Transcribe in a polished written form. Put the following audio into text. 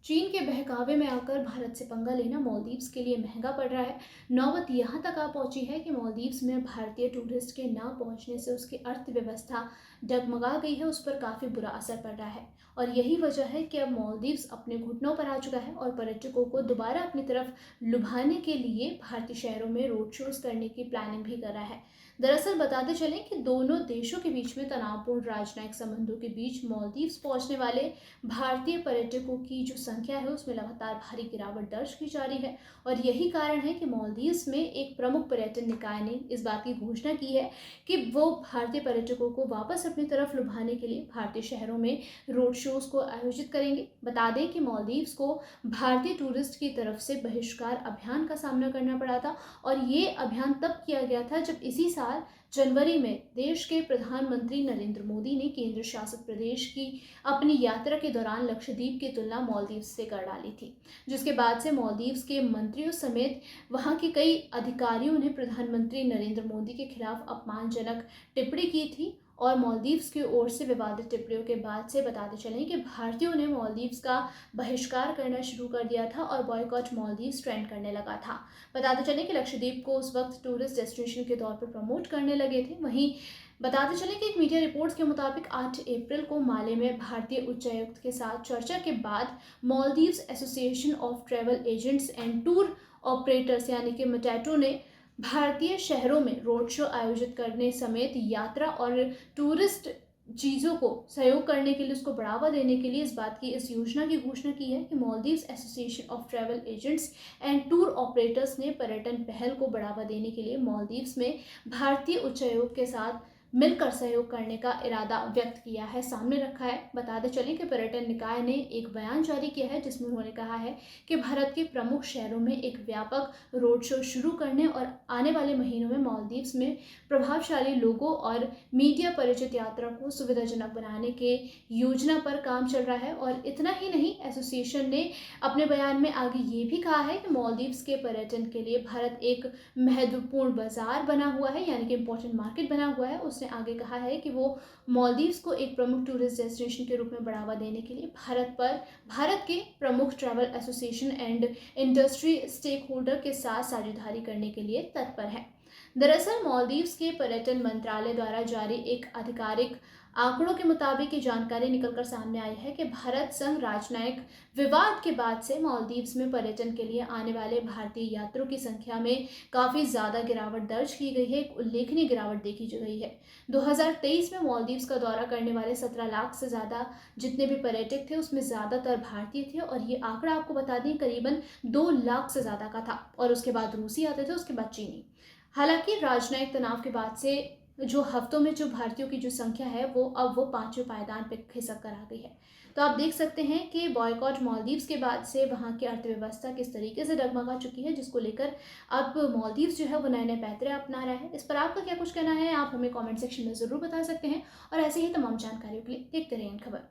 चीन के बहकावे में आकर भारत से पंगा लेना मालदीव्स के लिए महंगा पड़ रहा है। नौबत यहाँ तक आ पहुंची है कि मालदीव्स में भारतीय टूरिस्ट के ना पहुंचने से उसकी अर्थव्यवस्था डगमगा गई है, उस पर काफ़ी बुरा असर पड़ रहा है। और यही वजह है कि अब मालदीव्स अपने घुटनों पर आ चुका है और पर्यटकों को दोबारा अपनी तरफ लुभाने के लिए भारतीय शहरों में रोड शोज करने की प्लानिंग भी कर रहा है। दरअसल बताते चलें कि दोनों देशों के बीच में तनावपूर्ण राजनयिक संबंधों के बीच मालदीव्स पहुंचने वाले भारतीय पर्यटकों की जो संख्या है उसमें लगातार भारी गिरावट दर्ज की जा रही है। और यही कारण है कि मालदीव्स में एक प्रमुख पर्यटन निकाय ने इस बात की घोषणा की है कि वो भारतीय पर्यटकों को वापस अपनी तरफ लुभाने के लिए भारतीय शहरों में रोड शोज को आयोजित करेंगे। बता दें कि मालदीव्स को भारतीय टूरिस्ट की तरफ से बहिष्कार अभियान का सामना करना पड़ा था और ये अभियान तब किया गया था जब इसी साल जनवरी में देश के प्रधानमंत्री नरेंद्र मोदी ने केंद्र शासित प्रदेश की अपनी यात्रा के दौरान लक्षद्वीप की तुलना मालदीव्स से कर डाली थी, जिसके बाद से मालदीव्स के मंत्रियों समेत वहां के कई अधिकारियों ने प्रधानमंत्री नरेंद्र मोदी के खिलाफ अपमानजनक टिप्पणी की थी। और मालदीव्स की ओर से विवादित टिप्पणियों के बाद से बताते चलें कि भारतीयों ने मालदीव्स का बहिष्कार करना शुरू कर दिया था और बॉयकॉट मालदीव्स ट्रेंड करने लगा था। बताते चलें कि लक्षद्वीप को उस वक्त टूरिस्ट डेस्टिनेशन के तौर पर प्रमोट करने लगे थे। वहीं बताते चलें कि एक मीडिया रिपोर्ट्स के मुताबिक 8 अप्रैल को माले में भारतीय उच्चायुक्त के साथ चर्चा के बाद Maldives association of travel agents and tour operators यानी कि मटैटो ने भारतीय शहरों में रोड शो आयोजित करने समेत यात्रा और टूरिस्ट चीज़ों को सहयोग करने के लिए, उसको बढ़ावा देने के लिए इस योजना की घोषणा की है कि Maldives association of travel agents and tour operators ने पर्यटन पहल को बढ़ावा देने के लिए मालदीव्स में भारतीय उच्चायोग के साथ मिलकर सहयोग करने का इरादा व्यक्त किया है, सामने रखा है। बताते चलें कि पर्यटन निकाय ने एक बयान जारी किया है जिसमें उन्होंने कहा है कि भारत के प्रमुख शहरों में एक व्यापक रोड शो शुरू करने और आने वाले महीनों में मालदीव्स में प्रभावशाली लोगों और मीडिया परिचित यात्रा को सुविधाजनक बनाने के योजना पर काम चल रहा है। और इतना ही नहीं, एसोसिएशन ने अपने बयान में आगे ये भी कहा है कि मालदीव्स के पर्यटन के लिए भारत एक महत्वपूर्ण बाजार बना हुआ है, यानी कि इम्पोर्टेंट मार्केट बना हुआ है। उसने आगे कहा है कि वो मालदीव्स को एक प्रमुख टूरिस्ट डेस्टिनेशन के रूप में बढ़ावा देने के लिए भारत के प्रमुख travel association and industry stakeholder के साथ साझेदारी करने के लिए तत्पर है। दरअसल मालदीव्स के पर्यटन मंत्रालय द्वारा जारी एक आधिकारिक आंकड़ों के मुताबिक ये जानकारी निकलकर सामने आई है कि भारत संग राजनयिक विवाद के बाद से मालदीव्स में पर्यटन के लिए आने वाले भारतीय यात्रियों की संख्या में काफ़ी ज़्यादा गिरावट दर्ज की गई है, एक उल्लेखनीय गिरावट देखी गई है। 2023 में मालदीव्स का दौरा करने वाले 17 लाख से ज़्यादा जितने भी पर्यटक थे उसमें ज़्यादातर भारतीय थे और ये आंकड़ा आपको बता दें करीबन 2 लाख से ज़्यादा का था। और उसके बाद रूसी आते थे, उसके बाद चीनी। हालांकि राजनयिक तनाव के बाद से जो हफ्तों में जो भारतीयों की जो संख्या है वो पांचवें पायदान पे खिसक कर आ गई है। तो आप देख सकते हैं कि बॉयकॉट मालदीव्स के बाद से वहां की अर्थव्यवस्था किस तरीके से डगमगा चुकी है, जिसको लेकर अब मालदीव्स जो है वो नए नए पैतरे अपना रहा है। इस पर आपका क्या कुछ कहना है, आप हमें कॉमेंट सेक्शन में ज़रूर बता सकते हैं। और ऐसे ही तमाम जानकारियों के लिए देखते रहिए खबर।